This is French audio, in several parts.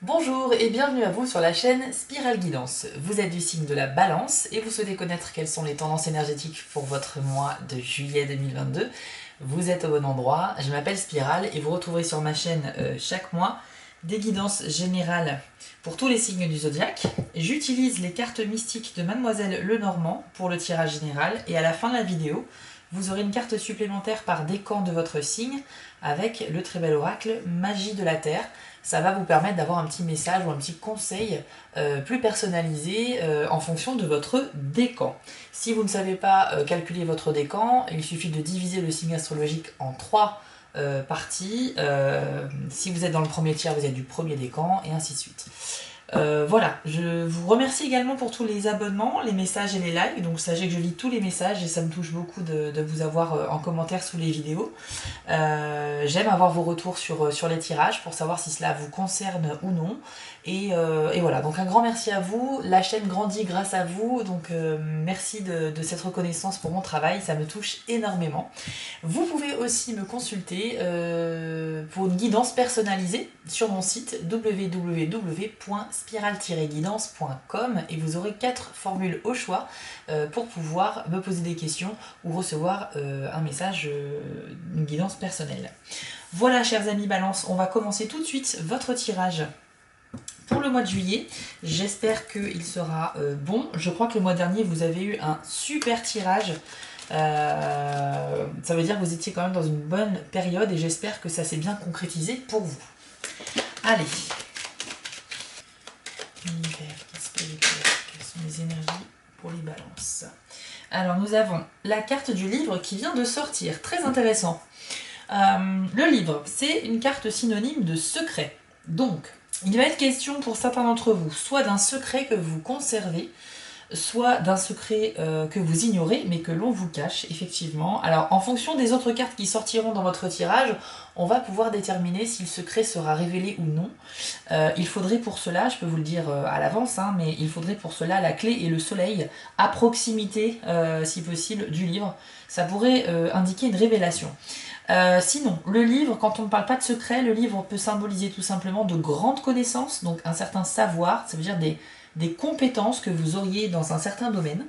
Bonjour et bienvenue à vous sur la chaîne Spirale Guidance. Vous êtes du signe de la Balance et vous souhaitez connaître quelles sont les tendances énergétiques pour votre mois de juillet 2022. Vous êtes au bon endroit, je m'appelle Spirale et vous retrouverez sur ma chaîne chaque mois des guidances générales pour tous les signes du zodiaque. J'utilise les cartes mystiques de Mademoiselle Lenormand pour le tirage général et à la fin de la vidéo, vous aurez une carte supplémentaire par décan de votre signe avec le très bel oracle Magie de la Terre. Ça va vous permettre d'avoir un petit message ou un petit conseil plus personnalisé en fonction de votre décan. Si vous ne savez pas calculer votre décan, il suffit de diviser le signe astrologique en 3 parties. Si vous êtes dans le premier tiers, vous êtes du premier décan et ainsi de suite. Voilà, je vous remercie également pour tous les abonnements, les messages et les likes. Donc sachez que je lis tous les messages et ça me touche beaucoup de vous avoir en commentaire sous les vidéos. J'aime avoir vos retours sur les tirages pour savoir si cela vous concerne ou non. Et voilà, donc un grand merci à vous. La chaîne grandit grâce à vous, donc merci de cette reconnaissance pour mon travail, ça me touche énormément. Vous pouvez aussi me consulter pour une guidance personnalisée sur mon site www.spiral-guidance.com et vous aurez 4 formules au choix pour pouvoir me poser des questions ou recevoir un message, une guidance personnelle. Voilà, chers amis Balance, on va commencer tout de suite votre tirage pour le mois de juillet. J'espère qu'il sera bon. Je crois que le mois dernier, vous avez eu un super tirage. Ça veut dire que vous étiez quand même dans une bonne période et j'espère que ça s'est bien concrétisé pour vous. Allez. Univers, quelles sont les énergies pour les balances? Alors nous avons la carte du livre qui vient de sortir, très intéressant. Le livre, c'est une carte synonyme de secret. Donc, il va être question pour certains d'entre vous, soit d'un secret que vous conservez, soit d'un secret que vous ignorez, mais que l'on vous cache, effectivement. Alors, en fonction des autres cartes qui sortiront dans votre tirage, on va pouvoir déterminer si le secret sera révélé ou non. Il faudrait pour cela, je peux vous le dire à l'avance, hein, mais il faudrait pour cela la clé et le soleil à proximité, si possible, du livre. Ça pourrait indiquer une révélation. Sinon, le livre, quand on ne parle pas de secret, le livre peut symboliser tout simplement de grandes connaissances, donc un certain savoir, ça veut dire des compétences que vous auriez dans un certain domaine,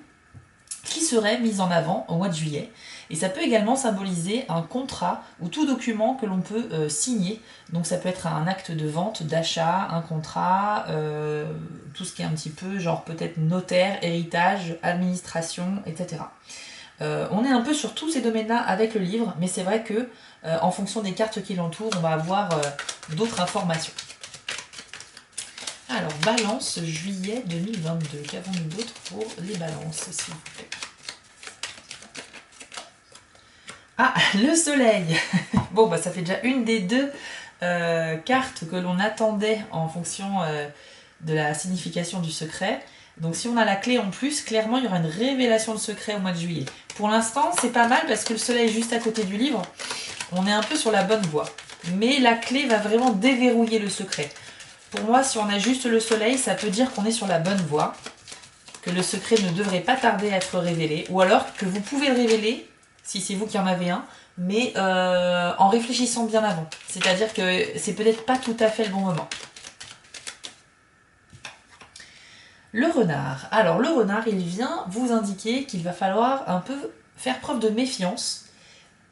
qui seraient mises en avant au mois de juillet. Et ça peut également symboliser un contrat ou tout document que l'on peut signer. Donc ça peut être un acte de vente, d'achat, un contrat, tout ce qui est un petit peu genre peut-être notaire, héritage, administration, etc. On est un peu sur tous ces domaines-là avec le livre, mais c'est vrai que en fonction des cartes qui l'entourent, on va avoir d'autres informations. Alors, Balance, juillet 2022. Qu'avons-nous d'autre pour les balances, s'il vous plaît? Ah, le soleil. Bon, bah ça fait déjà une des deux cartes que l'on attendait en fonction de la signification du secret. Donc si on a la clé en plus, clairement il y aura une révélation de secret au mois de juillet. Pour l'instant c'est pas mal parce que le soleil est juste à côté du livre. On est un peu sur la bonne voie. Mais la clé va vraiment déverrouiller le secret. Pour moi, si on a juste le soleil, ça peut dire qu'on est sur la bonne voie. Que le secret ne devrait pas tarder à être révélé. Ou alors que vous pouvez le révéler, si c'est vous qui en avez un, mais en réfléchissant bien avant. C'est-à-dire que c'est peut-être pas tout à fait le bon moment. Le renard. Alors le renard, il vient vous indiquer qu'il va falloir un peu faire preuve de méfiance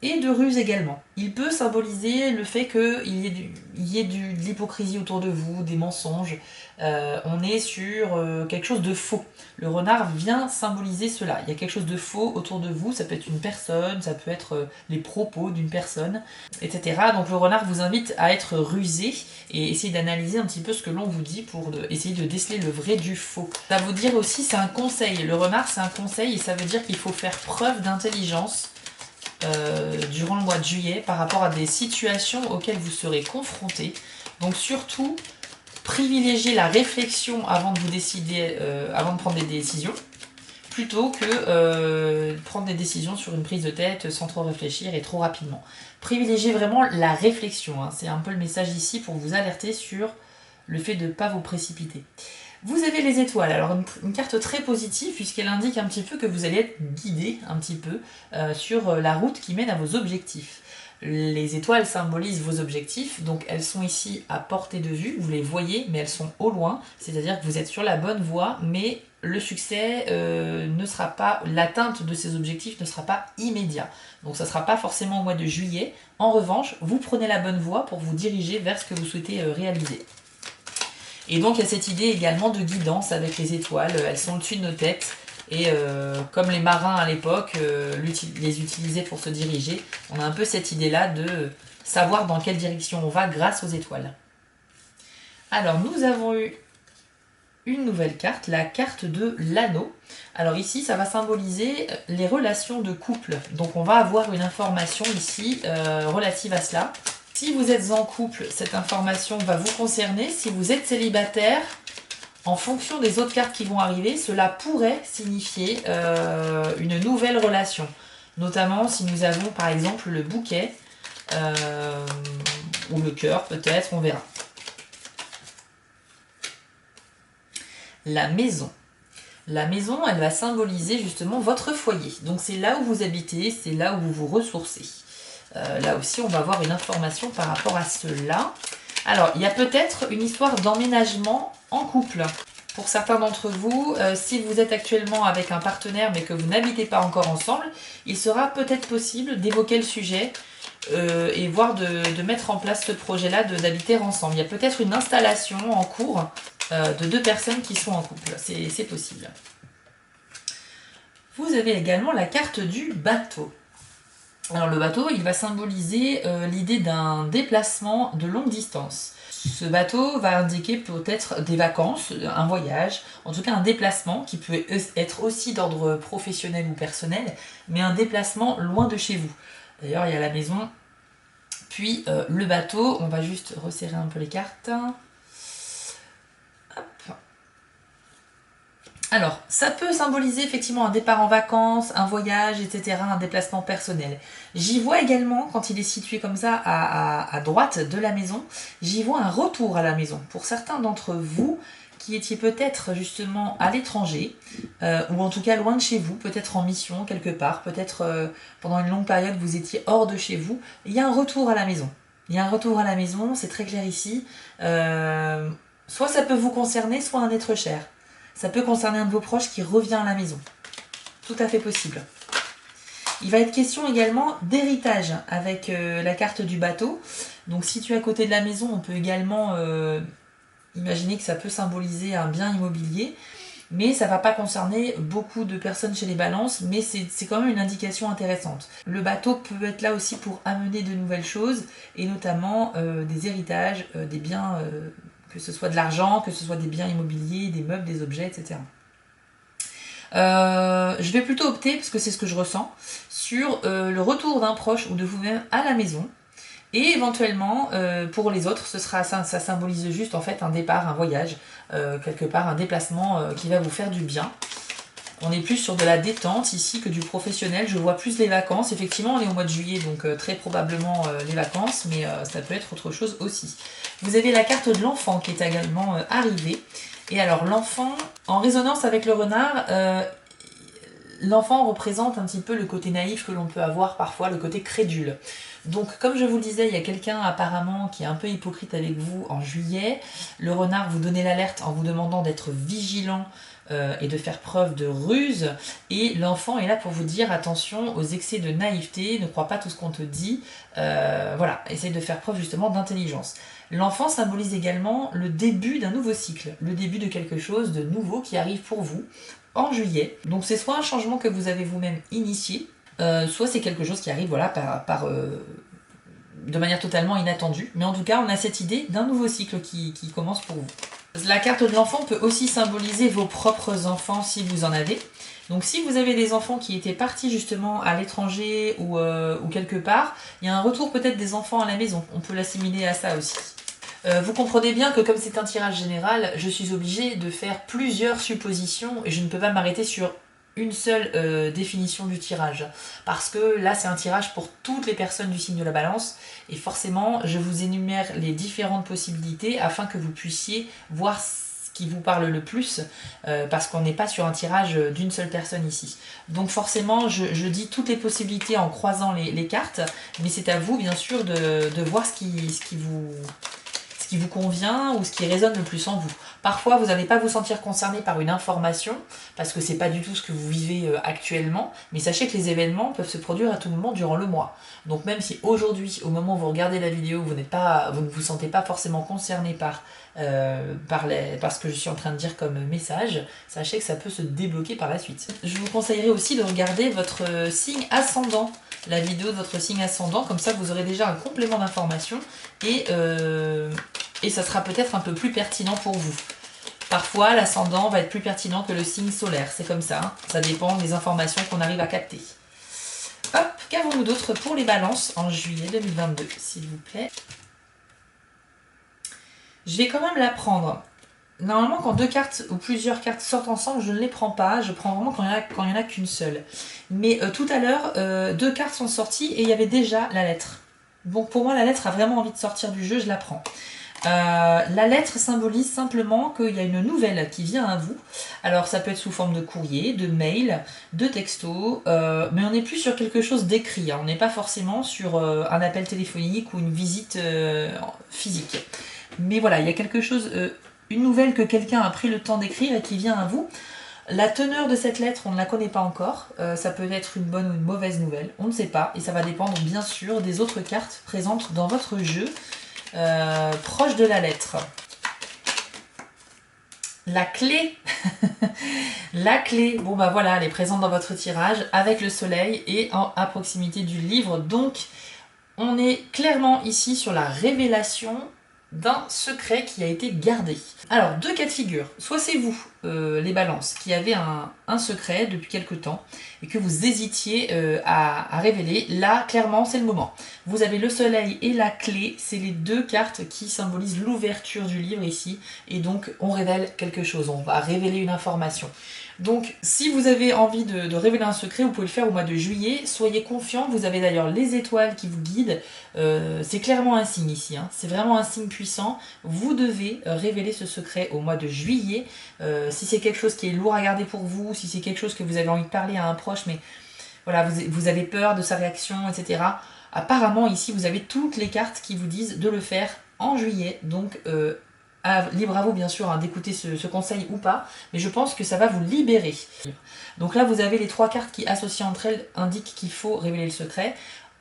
et de ruse également. Il peut symboliser le fait qu'il y ait de l'hypocrisie autour de vous, des mensonges. On est sur quelque chose de faux. Le renard vient symboliser cela. Il y a quelque chose de faux autour de vous. Ça peut être une personne, ça peut être les propos d'une personne, etc. Donc le renard vous invite à être rusé et essayer d'analyser un petit peu ce que l'on vous dit pour essayer de déceler le vrai du faux. Ça veut dire aussi, c'est un conseil. Le renard, c'est un conseil et ça veut dire qu'il faut faire preuve d'intelligence durant le mois de juillet par rapport à des situations auxquelles vous serez confrontés. Donc surtout, privilégiez la réflexion avant de vous décider, avant de prendre des décisions, plutôt que prendre des décisions sur une prise de tête sans trop réfléchir et trop rapidement. Privilégiez vraiment la réflexion, hein. C'est un peu le message ici pour vous alerter sur le fait de ne pas vous précipiter. Vous avez les étoiles, alors une carte très positive puisqu'elle indique un petit peu que vous allez être guidé un petit peu sur la route qui mène à vos objectifs. Les étoiles symbolisent vos objectifs, donc elles sont ici à portée de vue, vous les voyez, mais elles sont au loin, c'est-à-dire que vous êtes sur la bonne voie, mais le succès ne sera pas, l'atteinte de ces objectifs ne sera pas immédiat. Donc ça ne sera pas forcément au mois de juillet. En revanche, vous prenez la bonne voie pour vous diriger vers ce que vous souhaitez réaliser. Et donc il y a cette idée également de guidance avec les étoiles, elles sont au-dessus de nos têtes. Et comme les marins à l'époque les utilisaient pour se diriger, on a un peu cette idée-là de savoir dans quelle direction on va grâce aux étoiles. Alors nous avons eu une nouvelle carte, la carte de l'anneau. Alors ici, ça va symboliser les relations de couple. Donc on va avoir une information ici relative à cela. Si vous êtes en couple, cette information va vous concerner. Si vous êtes célibataire, en fonction des autres cartes qui vont arriver, cela pourrait signifier une nouvelle relation. Notamment si nous avons par exemple le bouquet ou le cœur peut-être, on verra. La maison. La maison, elle va symboliser justement votre foyer. Donc c'est là où vous habitez, c'est là où vous vous ressourcez. Là aussi, on va avoir une information par rapport à cela. Alors, il y a peut-être une histoire d'emménagement en couple. Pour certains d'entre vous, si vous êtes actuellement avec un partenaire mais que vous n'habitez pas encore ensemble, il sera peut-être possible d'évoquer le sujet et voire de mettre en place ce projet-là d'habiter ensemble. Il y a peut-être une installation en cours de deux personnes qui sont en couple. C'est possible. Vous avez également la carte du bateau. Alors le bateau, il va symboliser l'idée d'un déplacement de longue distance. Ce bateau va indiquer peut-être des vacances, un voyage, en tout cas un déplacement qui peut être aussi d'ordre professionnel ou personnel, mais un déplacement loin de chez vous. D'ailleurs, il y a la maison, puis le bateau, on va juste resserrer un peu les cartes. Hop. Alors, ça peut symboliser effectivement un départ en vacances, un voyage, etc., un déplacement personnel. J'y vois également, quand il est situé comme ça à droite de la maison, j'y vois un retour à la maison. Pour certains d'entre vous qui étiez peut-être justement à l'étranger, ou en tout cas loin de chez vous, peut-être en mission quelque part, peut-être pendant une longue période vous étiez hors de chez vous, il y a un retour à la maison. Il y a un retour à la maison, c'est très clair ici. Soit ça peut vous concerner, soit un être cher. Ça peut concerner un de vos proches qui revient à la maison. Tout à fait possible. Il va être question également d'héritage avec la carte du bateau. Donc si tu es à côté de la maison, on peut également imaginer que ça peut symboliser un bien immobilier. Mais ça ne va pas concerner beaucoup de personnes chez les balances, mais c'est quand même une indication intéressante. Le bateau peut être là aussi pour amener de nouvelles choses, et notamment des héritages, des biens... que ce soit de l'argent, que ce soit des biens immobiliers, des meubles, des objets, etc. Je vais plutôt opter, parce que c'est ce que je ressens, sur le retour d'un proche ou de vous-même à la maison. Et éventuellement, pour les autres, ça symbolise juste en fait un départ, un voyage, quelque part, un déplacement qui va vous faire du bien. On est plus sur de la détente ici que du professionnel. Je vois plus les vacances. Effectivement, on est au mois de juillet, donc très probablement les vacances, mais ça peut être autre chose aussi. Vous avez la carte de l'enfant qui est également arrivée. Et alors l'enfant, en résonance avec le renard, l'enfant représente un petit peu le côté naïf que l'on peut avoir parfois, le côté crédule. Donc comme je vous le disais, il y a quelqu'un apparemment qui est un peu hypocrite avec vous en juillet. Le renard vous donnait l'alerte en vous demandant d'être vigilant et de faire preuve de ruse, et l'enfant est là pour vous dire attention aux excès de naïveté, ne crois pas tout ce qu'on te dit, voilà, essaye de faire preuve justement d'intelligence. L'enfant symbolise également le début d'un nouveau cycle, le début de quelque chose de nouveau qui arrive pour vous en juillet. Donc c'est soit un changement que vous avez vous-même initié, soit c'est quelque chose qui arrive voilà, de manière totalement inattendue. Mais en tout cas, on a cette idée d'un nouveau cycle qui commence pour vous. La carte de l'enfant peut aussi symboliser vos propres enfants si vous en avez. Donc si vous avez des enfants qui étaient partis justement à l'étranger ou quelque part, il y a un retour peut-être des enfants à la maison. On peut l'assimiler à ça aussi. Vous comprenez bien que comme c'est un tirage général, je suis obligée de faire plusieurs suppositions et je ne peux pas m'arrêter sur une seule définition du tirage. Parce que là, c'est un tirage pour toutes les personnes du signe de la balance. Et forcément, je vous énumère les différentes possibilités afin que vous puissiez voir qui vous parle le plus, parce qu'on n'est pas sur un tirage d'une seule personne ici. Donc forcément, je dis toutes les possibilités en croisant les cartes, mais c'est à vous bien sûr de voir ce qui vous convient ou ce qui résonne le plus en vous. Parfois, vous n'allez pas vous sentir concerné par une information, parce que c'est pas du tout ce que vous vivez actuellement, mais sachez que les événements peuvent se produire à tout moment durant le mois. Donc même si aujourd'hui, au moment où vous regardez la vidéo, vous ne vous sentez pas forcément concerné par ce que je suis en train de dire comme message, sachez que ça peut se débloquer par la suite. Je vous conseillerais aussi de regarder votre signe ascendant, la vidéo de votre signe ascendant, comme ça vous aurez déjà un complément d'information et ça sera peut-être un peu plus pertinent pour vous. Parfois, l'ascendant va être plus pertinent que le signe solaire, c'est comme ça, hein. Ça dépend des informations qu'on arrive à capter. Hop, qu'avons-nous d'autre pour les balances en juillet 2022, s'il vous plaît? Je vais quand même la prendre. Normalement, quand deux cartes ou plusieurs cartes sortent ensemble, je ne les prends pas. Je prends vraiment quand il n'y en a qu'une seule. Mais tout à l'heure, deux cartes sont sorties et il y avait déjà la lettre. Donc pour moi, la lettre a vraiment envie de sortir du jeu, je la prends. La lettre symbolise simplement qu'il y a une nouvelle qui vient à vous. Alors ça peut être sous forme de courrier, de mail, de texto, mais on n'est plus sur quelque chose d'écrit, hein. On n'est pas forcément sur un appel téléphonique ou une visite physique. Mais voilà, il y a quelque chose, une nouvelle que quelqu'un a pris le temps d'écrire et qui vient à vous. La teneur de cette lettre, on ne la connaît pas encore. Ça peut être une bonne ou une mauvaise nouvelle, on ne sait pas. Et ça va dépendre bien sûr des autres cartes présentes dans votre jeu. Proche de la lettre. La clé. La clé, bon bah voilà, elle est présente dans votre tirage avec le soleil et à proximité du livre. Donc on est clairement ici sur la révélation d'un secret qui a été gardé. Alors, deux cas de figure. Soit c'est vous, les balances, qui avez un secret depuis quelque temps et que vous hésitiez à révéler. Là, clairement, c'est le moment. Vous avez le soleil et la clé. C'est les deux cartes qui symbolisent l'ouverture du livre ici. Et donc, on révèle quelque chose. On va révéler une information. Donc, si vous avez envie de révéler un secret, vous pouvez le faire au mois de juillet. Soyez confiants, vous avez d'ailleurs les étoiles qui vous guident. C'est clairement un signe ici, hein. C'est vraiment un signe puissant. Vous devez révéler ce secret au mois de juillet. Si c'est quelque chose qui est lourd à garder pour vous, si c'est quelque chose que vous avez envie de parler à un proche, mais voilà, vous avez peur de sa réaction, etc. Apparemment, ici, vous avez toutes les cartes qui vous disent de le faire en juillet. Donc, libre à vous bien sûr, hein, d'écouter ce conseil ou pas, mais je pense que ça va vous libérer. Donc là vous avez les trois cartes qui associées entre elles indiquent qu'il faut révéler le secret.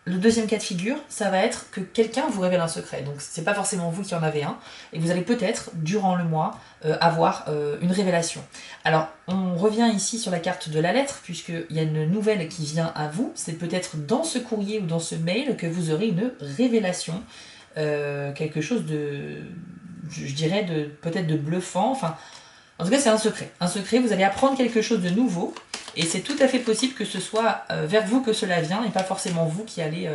Le deuxième cas de figure, ça va être que quelqu'un vous révèle un secret, donc c'est pas forcément vous qui en avez un, et vous allez peut-être, durant le mois, avoir une révélation. Alors on revient ici sur la carte de la lettre, puisqu'il y a une nouvelle qui vient à vous, c'est peut-être dans ce courrier ou dans ce mail que vous aurez une révélation, quelque chose de... je dirais peut-être de bluffant, enfin, en tout cas c'est un secret. Un secret, vous allez apprendre quelque chose de nouveau, et c'est tout à fait possible que ce soit vers vous que cela vient, et pas forcément vous qui allez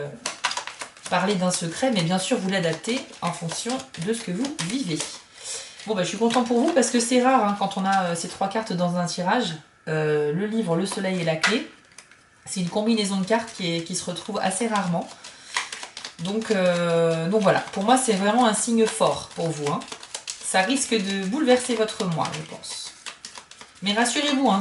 parler d'un secret, mais bien sûr vous l'adaptez en fonction de ce que vous vivez. Bon bah je suis content pour vous, parce que c'est rare hein, quand on a ces trois cartes dans un tirage, le livre, le soleil et la clé. C'est une combinaison de cartes qui se retrouve assez rarement. Donc voilà, pour moi c'est vraiment un signe fort pour vous, hein. Ça risque de bouleverser votre mois, je pense. Mais rassurez-vous, hein,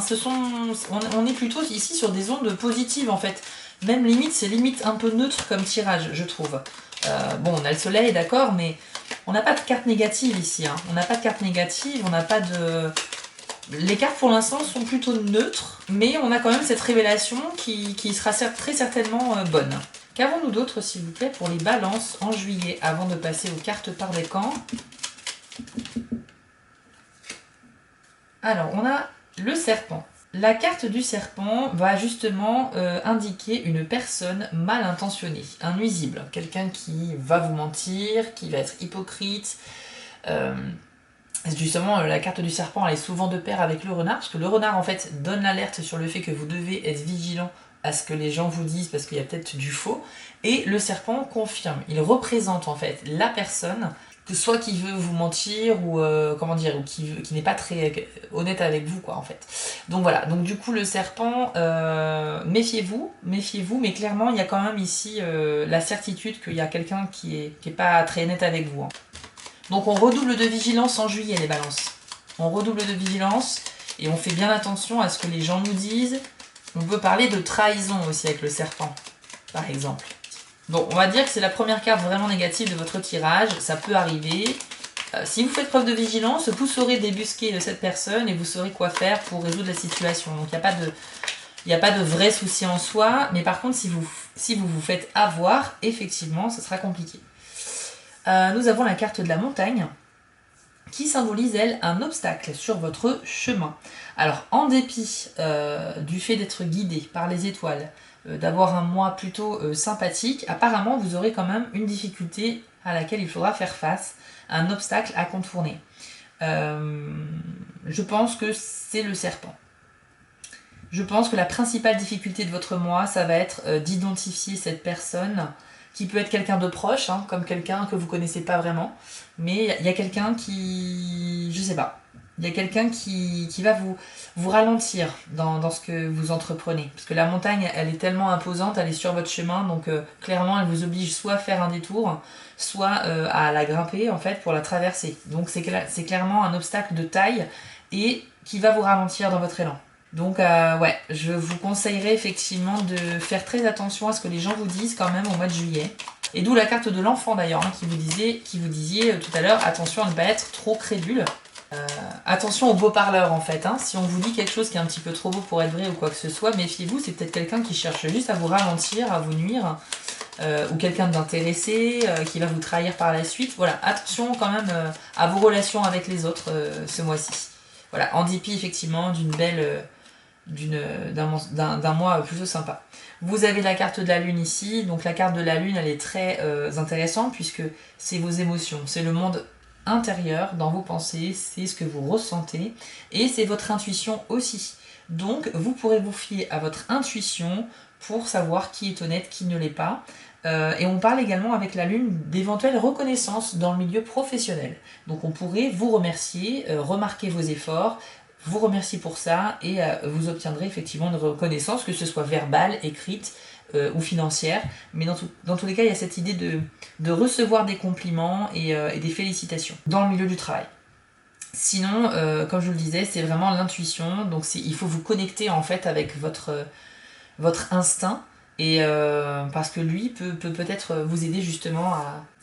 on est plutôt ici sur des ondes positives en fait. Même limite, c'est limite un peu neutre comme tirage, je trouve. Bon, on a le soleil, d'accord, mais on n'a pas de carte négative ici, hein. On n'a pas de carte négative, on n'a pas de... Les cartes pour l'instant sont plutôt neutres, mais on a quand même cette révélation qui sera très certainement bonne. Qu'avons-nous d'autre, s'il vous plaît, pour les balances en juillet, avant de passer aux cartes par décan? Alors, on a le serpent. La carte du serpent va justement indiquer une personne mal intentionnée, un nuisible, quelqu'un qui va vous mentir, qui va être hypocrite. Justement, la carte du serpent, elle est souvent de pair avec le renard, parce que le renard, en fait, donne l'alerte sur le fait que vous devez être vigilant à ce que les gens vous disent, parce qu'il y a peut-être du faux. Et le serpent confirme, il représente en fait la personne, soit qui veut vous mentir, ou comment dire, ou qui n'est pas très honnête avec vous, quoi, en fait. Donc voilà, donc du coup le serpent, méfiez-vous, mais clairement il y a quand même ici la certitude qu'il y a quelqu'un qui est pas très net avec vous, hein. Donc on redouble de vigilance en juillet, les balances. On redouble de vigilance et on fait bien attention à ce que les gens nous disent. On peut parler de trahison aussi avec le serpent, par exemple. Bon, on va dire que c'est la première carte vraiment négative de votre tirage. Ça peut arriver. Si vous faites preuve de vigilance, vous saurez débusquer cette personne et vous saurez quoi faire pour résoudre la situation. Donc il n'y a pas de vrai souci en soi. Mais par contre, si vous vous faites avoir, effectivement, ce sera compliqué. Nous avons la carte de la montagne, qui symbolise, elle, un obstacle sur votre chemin. Alors, en dépit du fait d'être guidé par les étoiles, d'avoir un mois plutôt sympathique, apparemment, vous aurez quand même une difficulté à laquelle il faudra faire face, un obstacle à contourner. Je pense que c'est le serpent. Je pense que la principale difficulté de votre mois, ça va être d'identifier cette personne qui peut être quelqu'un de proche, hein, comme quelqu'un que vous connaissez pas vraiment, mais il y a quelqu'un qui... je sais pas. Il y a quelqu'un qui va vous ralentir dans ce que vous entreprenez. Parce que la montagne, elle est tellement imposante, elle est sur votre chemin, donc clairement, elle vous oblige soit à faire un détour, soit à la grimper, en fait, pour la traverser. Donc c'est clairement un obstacle de taille et qui va vous ralentir dans votre élan. Donc ouais, je vous conseillerais effectivement de faire très attention à ce que les gens vous disent quand même au mois de juillet. Et d'où la carte de l'enfant d'ailleurs, hein, qui vous disiez tout à l'heure, attention à ne pas être trop crédule. Attention aux beaux parleurs en fait, hein. Si on vous dit quelque chose qui est un petit peu trop beau pour être vrai ou quoi que ce soit, méfiez-vous, c'est peut-être quelqu'un qui cherche juste à vous ralentir, à vous nuire, ou quelqu'un d'intéressé qui va vous trahir par la suite. Voilà, attention quand même à vos relations avec les autres ce mois-ci. Voilà, en dépit effectivement d'un mois plutôt sympa. Vous avez la carte de la lune ici, donc la carte de la lune elle est très intéressante puisque c'est vos émotions, c'est le monde intérieur dans vos pensées, c'est ce que vous ressentez et c'est votre intuition aussi. Donc vous pourrez vous fier à votre intuition pour savoir qui est honnête, qui ne l'est pas. Et on parle également avec la lune d'éventuelles reconnaissances dans le milieu professionnel. Donc on pourrait vous remercier, remarquer vos efforts, vous remercier pour ça et vous obtiendrez effectivement une reconnaissance, que ce soit verbale, écrite ou financière. Mais dans tous les cas, il y a cette idée de recevoir des compliments et des félicitations dans le milieu du travail. Sinon, comme je vous le disais, c'est vraiment l'intuition. Donc il faut vous connecter en fait avec votre instinct. Et parce que lui peut peut-être vous aider justement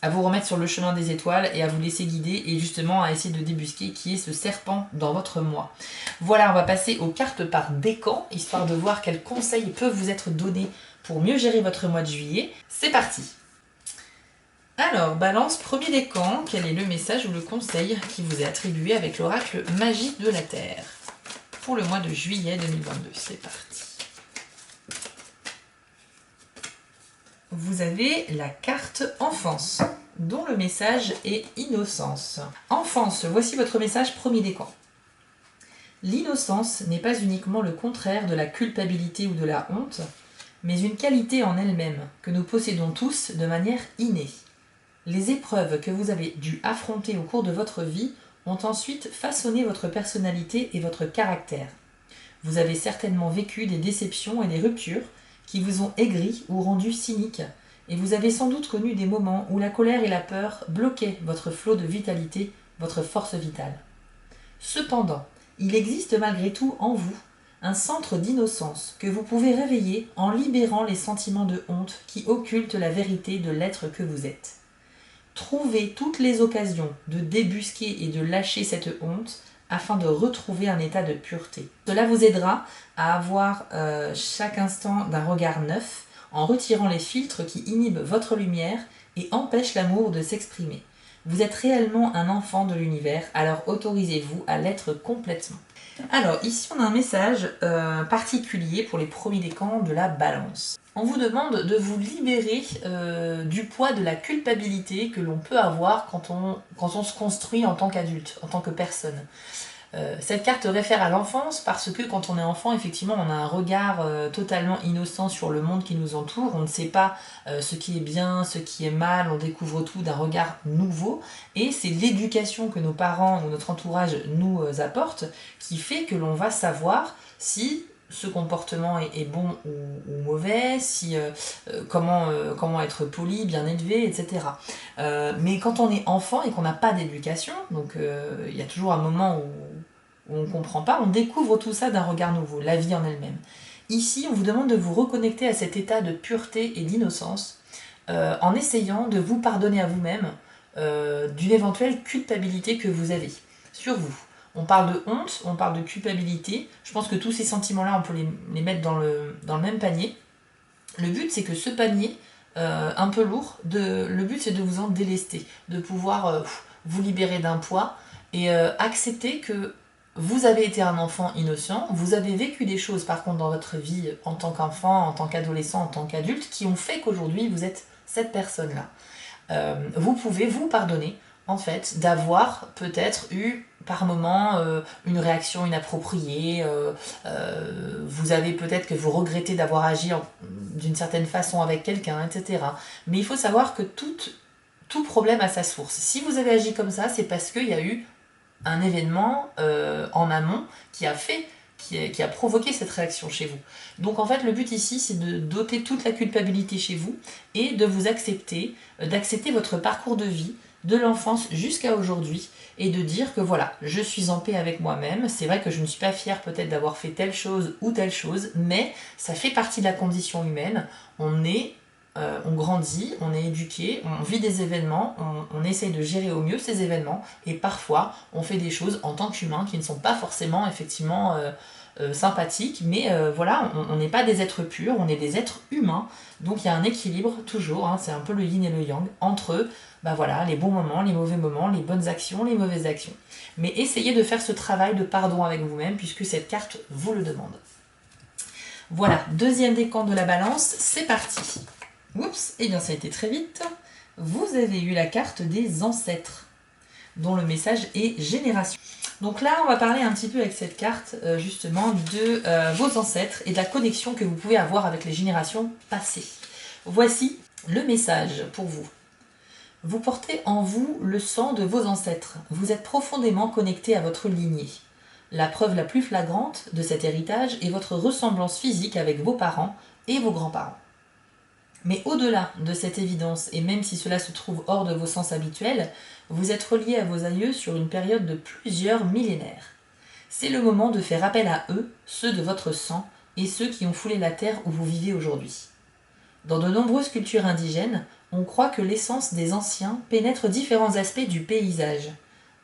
à vous remettre sur le chemin des étoiles et à vous laisser guider et justement à essayer de débusquer qui est ce serpent dans votre mois. Voilà, on va passer aux cartes par décan, histoire de voir quels conseils peuvent vous être donnés pour mieux gérer votre mois de juillet. C'est parti! Alors, Balance, premier décan, quel est le message ou le conseil qui vous est attribué avec l'oracle Magie de la Terre pour le mois de juillet 2022? C'est parti! Vous avez la carte Enfance, dont le message est Innocence. Enfance, voici votre message premier décan. L'innocence n'est pas uniquement le contraire de la culpabilité ou de la honte, mais une qualité en elle-même que nous possédons tous de manière innée. Les épreuves que vous avez dû affronter au cours de votre vie ont ensuite façonné votre personnalité et votre caractère. Vous avez certainement vécu des déceptions et des ruptures qui vous ont aigri ou rendu cynique, et vous avez sans doute connu des moments où la colère et la peur bloquaient votre flot de vitalité, votre force vitale. Cependant, il existe malgré tout en vous un centre d'innocence que vous pouvez réveiller en libérant les sentiments de honte qui occultent la vérité de l'être que vous êtes. Trouvez toutes les occasions de débusquer et de lâcher cette honte afin de retrouver un état de pureté. Cela vous aidera à avoir chaque instant d'un regard neuf en retirant les filtres qui inhibent votre lumière et empêchent l'amour de s'exprimer. Vous êtes réellement un enfant de l'univers, alors autorisez-vous à l'être complètement. Alors ici on a un message particulier pour les premiers décans de la Balance. On vous demande de vous libérer du poids de la culpabilité que l'on peut avoir quand on se construit en tant qu'adulte, en tant que personne. Cette carte réfère à l'enfance parce que quand on est enfant, effectivement, on a un regard totalement innocent sur le monde qui nous entoure. On ne sait pas ce qui est bien, ce qui est mal, on découvre tout d'un regard nouveau. Et c'est l'éducation que nos parents ou notre entourage nous apporte qui fait que l'on va savoir si ce comportement est bon ou mauvais, si, comment être poli, bien élevé, etc. Mais quand on est enfant et qu'on n'a pas d'éducation, donc il y a toujours un moment où on ne comprend pas, on découvre tout ça d'un regard nouveau, la vie en elle-même. Ici, on vous demande de vous reconnecter à cet état de pureté et d'innocence en essayant de vous pardonner à vous-même d'une éventuelle culpabilité que vous avez sur vous. On parle de honte, on parle de culpabilité. Je pense que tous ces sentiments-là, on peut les mettre dans le même panier. Le but, c'est que ce panier, un peu lourd, le but, c'est de vous en délester, de pouvoir vous libérer d'un poids et accepter que vous avez été un enfant innocent, vous avez vécu des choses par contre dans votre vie en tant qu'enfant, en tant qu'adolescent, en tant qu'adulte, qui ont fait qu'aujourd'hui vous êtes cette personne-là. Vous pouvez vous pardonner en fait d'avoir peut-être eu par moment une réaction inappropriée, vous avez peut-être que vous regrettez d'avoir agi d'une certaine façon avec quelqu'un, etc. Mais il faut savoir que tout problème a sa source. Si vous avez agi comme ça, c'est parce qu'il y a eu un événement en amont qui a provoqué cette réaction chez vous. Donc en fait, le but ici, c'est de doter toute la culpabilité chez vous et de vous accepter, d'accepter votre parcours de vie, de l'enfance jusqu'à aujourd'hui, et de dire que voilà, je suis en paix avec moi-même. C'est vrai que je ne suis pas fière peut-être d'avoir fait telle chose ou telle chose, mais ça fait partie de la condition humaine. On grandit, on est éduqué, on vit des événements, on essaye de gérer au mieux ces événements, et parfois on fait des choses en tant qu'humain qui ne sont pas forcément effectivement sympathiques, mais voilà, on n'est pas des êtres purs, on est des êtres humains, donc il y a un équilibre toujours, hein, c'est un peu le yin et le yang, entre bah voilà, les bons moments, les mauvais moments, les bonnes actions, les mauvaises actions. Mais essayez de faire ce travail de pardon avec vous-même, puisque cette carte vous le demande. Voilà, deuxième décan de la balance, c'est parti. Oups, et bien ça a été très vite. Vous avez eu la carte des ancêtres, dont le message est génération. Donc là, on va parler un petit peu avec cette carte, justement, de vos ancêtres et de la connexion que vous pouvez avoir avec les générations passées. Voici le message pour vous. Vous portez en vous le sang de vos ancêtres. Vous êtes profondément connecté à votre lignée. La preuve la plus flagrante de cet héritage est votre ressemblance physique avec vos parents et vos grands-parents. Mais au-delà de cette évidence, et même si cela se trouve hors de vos sens habituels, vous êtes relié à vos aïeux sur une période de plusieurs millénaires. C'est le moment de faire appel à eux, ceux de votre sang, et ceux qui ont foulé la terre où vous vivez aujourd'hui. Dans de nombreuses cultures indigènes, on croit que l'essence des anciens pénètre différents aspects du paysage.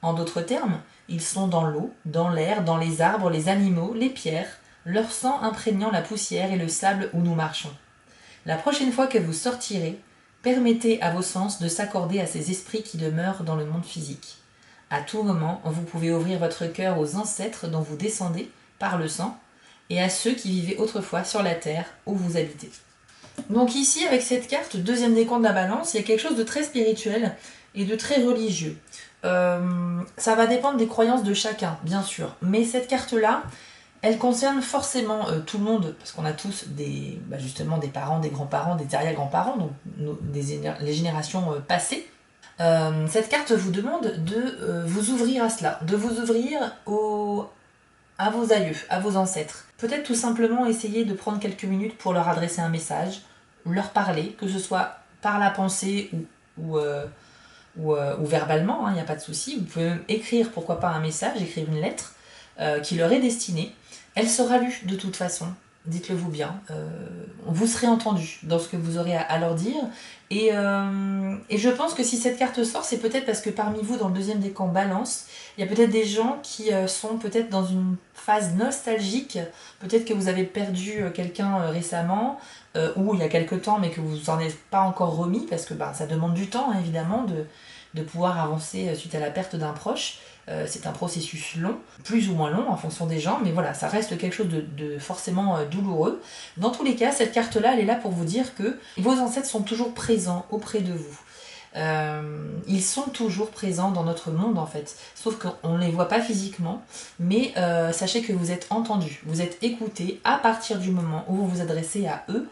En d'autres termes, ils sont dans l'eau, dans l'air, dans les arbres, les animaux, les pierres, leur sang imprégnant la poussière et le sable où nous marchons. La prochaine fois que vous sortirez, permettez à vos sens de s'accorder à ces esprits qui demeurent dans le monde physique. À tout moment, vous pouvez ouvrir votre cœur aux ancêtres dont vous descendez par le sang et à ceux qui vivaient autrefois sur la terre où vous habitez. Donc ici, avec cette carte, deuxième décan de la balance, il y a quelque chose de très spirituel et de très religieux. Ça va dépendre des croyances de chacun, bien sûr. Mais cette carte-là, elle concerne forcément tout le monde, parce qu'on a tous justement des parents, des grands-parents, des arrière-grands-parents, donc les générations passées. Cette carte vous demande de vous ouvrir à cela, de vous ouvrir à vos aïeux, à vos ancêtres. Peut-être tout simplement essayer de prendre quelques minutes pour leur adresser un message, leur parler, que ce soit par la pensée ou verbalement, il n'y a pas de souci. Vous pouvez même écrire, pourquoi pas, un message, écrire une lettre qui leur est destinée. Elle sera lue de toute façon, dites-le vous bien. Vous serez entendu dans ce que vous aurez à leur dire. Et je pense que si cette carte sort, c'est peut-être parce que parmi vous, dans le deuxième décan balance, il y a peut-être des gens qui sont peut-être dans une phase nostalgique. Peut-être que vous avez perdu quelqu'un récemment, ou il y a quelque temps, mais que vous n'en êtes pas encore remis, parce que ça demande du temps, hein, évidemment, de pouvoir avancer suite à la perte d'un proche. C'est un processus long, plus ou moins long en fonction des gens, mais voilà, ça reste quelque chose de forcément douloureux. Dans tous les cas, cette carte-là, elle est là pour vous dire que vos ancêtres sont toujours présents auprès de vous. Ils sont toujours présents dans notre monde en fait, sauf qu'on ne les voit pas physiquement, mais sachez que vous êtes entendus, vous êtes écoutés à partir du moment où vous vous adressez à eux.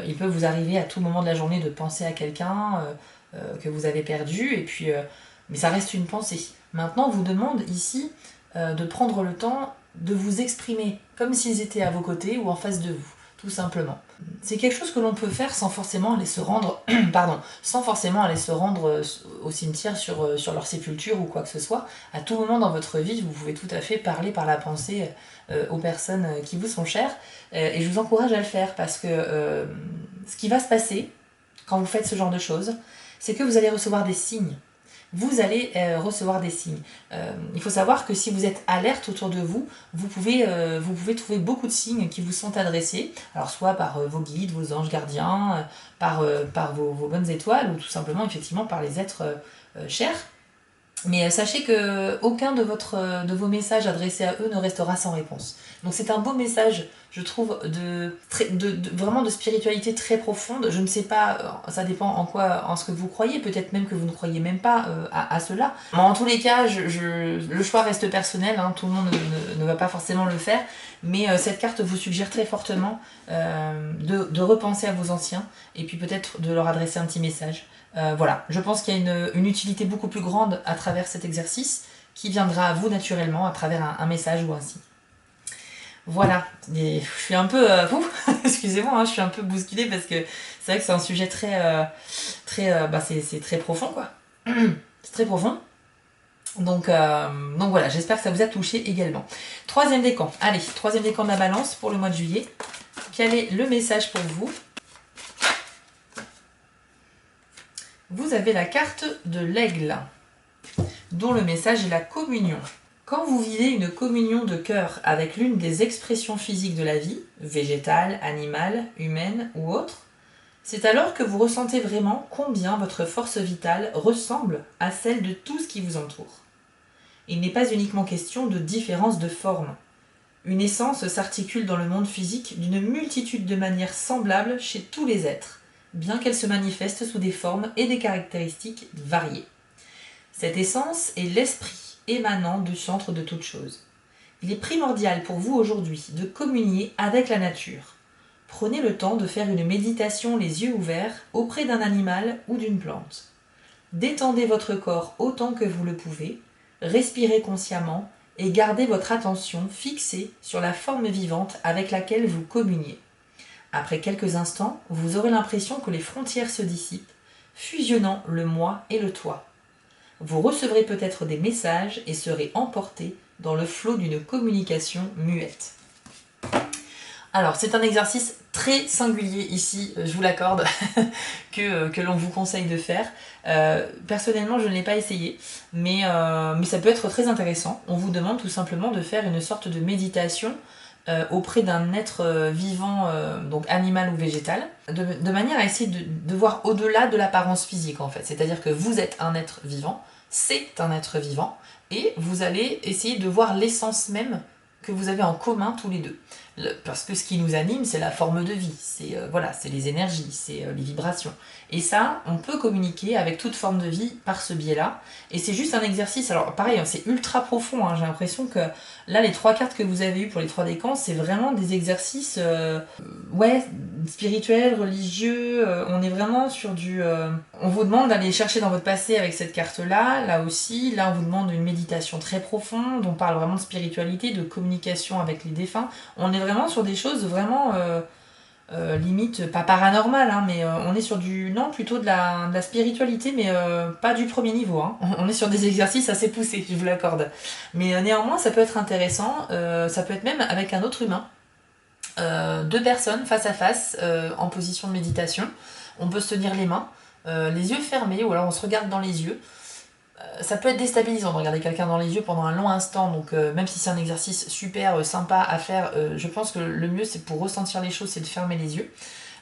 Il peut vous arriver à tout moment de la journée de penser à quelqu'un que vous avez perdu, et puis, mais ça reste une pensée. Maintenant, on vous demande ici de prendre le temps de vous exprimer comme s'ils étaient à vos côtés ou en face de vous. tout simplement. C'est quelque chose que l'on peut faire sans forcément aller se rendre, pardon, sans forcément aller se rendre au cimetière sur leur sépulture ou quoi que ce soit. À tout moment dans votre vie, vous pouvez tout à fait parler par la pensée aux personnes qui vous sont chères. Et je vous encourage à le faire parce que ce qui va se passer quand vous faites ce genre de choses, c'est que vous allez recevoir des signes. Vous allez recevoir des signes. Il faut savoir que si vous êtes alerte autour de vous, vous pouvez trouver beaucoup de signes qui vous sont adressés, alors soit par vos guides, vos anges gardiens, par vos bonnes étoiles, ou tout simplement effectivement par les êtres chers. Mais sachez que aucun de vos messages adressés à eux ne restera sans réponse. Donc c'est un beau message, je trouve, vraiment de spiritualité très profonde. Je ne sais pas, ça dépend en ce que vous croyez, peut-être même que vous ne croyez même pas à cela. Mais en tous les cas, le choix reste personnel, hein, tout le monde ne va pas forcément le faire. Mais cette carte vous suggère très fortement de repenser à vos anciens et puis peut-être de leur adresser un petit message. Voilà, je pense qu'il y a une utilité beaucoup plus grande à travers cet exercice qui viendra à vous naturellement à travers un message ou un signe. Voilà, et je suis un peu... excusez-moi, hein, je suis un peu bousculée parce que c'est vrai que c'est un sujet c'est très profond, quoi. C'est très profond. Donc voilà, j'espère que ça vous a touché également. Troisième décan. Allez, troisième décan de la balance pour le mois de juillet. Quel est le message pour vous ? Vous avez la carte de l'aigle, dont le message est la communion. Quand vous vivez une communion de cœur avec l'une des expressions physiques de la vie, végétale, animale, humaine ou autre, c'est alors que vous ressentez vraiment combien votre force vitale ressemble à celle de tout ce qui vous entoure. Il n'est pas uniquement question de différence de forme. Une essence s'articule dans le monde physique d'une multitude de manières semblables chez tous les êtres, bien qu'elle se manifeste sous des formes et des caractéristiques variées. Cette essence est l'esprit émanant du centre de toute chose. Il est primordial pour vous aujourd'hui de communier avec la nature. Prenez le temps de faire une méditation les yeux ouverts auprès d'un animal ou d'une plante. Détendez votre corps autant que vous le pouvez, respirez consciemment et gardez votre attention fixée sur la forme vivante avec laquelle vous communiez. Après quelques instants, vous aurez l'impression que les frontières se dissipent, fusionnant le moi et le toi. Vous recevrez peut-être des messages et serez emporté dans le flot d'une communication muette. Alors, c'est un exercice très singulier ici, je vous l'accorde, que l'on vous conseille de faire. Personnellement, je ne l'ai pas essayé, mais ça peut être très intéressant. On vous demande tout simplement de faire une sorte de méditation auprès d'un être vivant, donc animal ou végétal, de manière à essayer de voir au-delà de l'apparence physique en fait. C'est-à-dire que vous êtes un être vivant, c'est un être vivant, et vous allez essayer de voir l'essence même que vous avez en commun tous les deux. Parce que ce qui nous anime, c'est la forme de vie, c'est c'est les énergies, c'est les vibrations. Et ça, on peut communiquer avec toute forme de vie par ce biais-là. Et c'est juste un exercice, alors pareil, c'est ultra profond, hein, j'ai l'impression que là, les 3 cartes que vous avez eues pour les 3 décans, c'est vraiment des exercices spirituels, religieux, on est vraiment sur du... On vous demande d'aller chercher dans votre passé avec cette carte-là, là aussi, là on vous demande une méditation très profonde, on parle vraiment de spiritualité, de communication avec les défunts, on est vraiment sur des choses vraiment limite, pas paranormales, hein, mais on est sur plutôt de la spiritualité, mais pas du premier niveau, hein. On est sur des exercices assez poussés, je vous l'accorde. Mais néanmoins, ça peut être intéressant, ça peut être même avec un autre humain, 2 personnes face à face, en position de méditation. On peut se tenir les mains, les yeux fermés, ou alors on se regarde dans les yeux. Ça peut être déstabilisant de regarder quelqu'un dans les yeux pendant un long instant, donc même si c'est un exercice super sympa à faire, je pense que le mieux c'est pour ressentir les choses, c'est de fermer les yeux.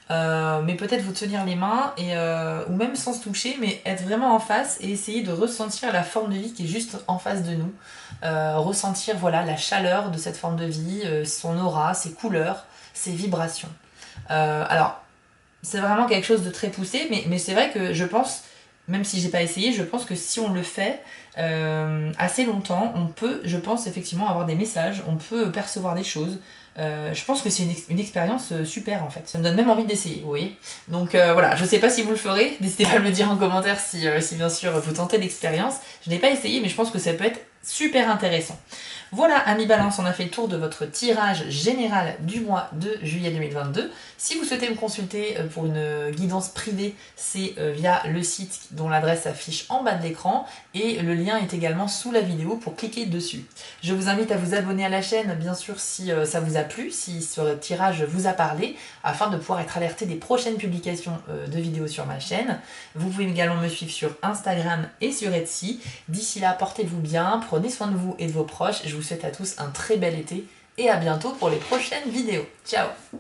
Mais peut-être vous tenir les mains, ou même sans se toucher, mais être vraiment en face et essayer de ressentir la forme de vie qui est juste en face de nous. Ressentir la chaleur de cette forme de vie, son aura, ses couleurs, ses vibrations. Alors, c'est vraiment quelque chose de très poussé, mais c'est vrai que je pense... Même si j'ai pas essayé, je pense que si on le fait assez longtemps, on peut, je pense, effectivement avoir des messages, on peut percevoir des choses. Je pense que c'est une expérience super en fait. Ça me donne même envie d'essayer, vous voyez. Donc voilà, je sais pas si vous le ferez, n'hésitez pas à me le dire en commentaire si bien sûr vous tentez l'expérience. Je n'ai pas essayé, mais je pense que ça peut être super intéressant. Voilà, amis Balance, on a fait le tour de votre tirage général du mois de juillet 2022. Si vous souhaitez me consulter pour une guidance privée, c'est via le site dont l'adresse s'affiche en bas de l'écran et le lien est également sous la vidéo pour cliquer dessus. Je vous invite à vous abonner à la chaîne, bien sûr, si ça vous a plu, si ce tirage vous a parlé, afin de pouvoir être alerté des prochaines publications de vidéos sur ma chaîne. Vous pouvez également me suivre sur Instagram et sur Etsy. D'ici là, portez-vous bien, prenez soin de vous et de vos proches. Je vous souhaite à tous un très bel été et à bientôt pour les prochaines vidéos. Ciao!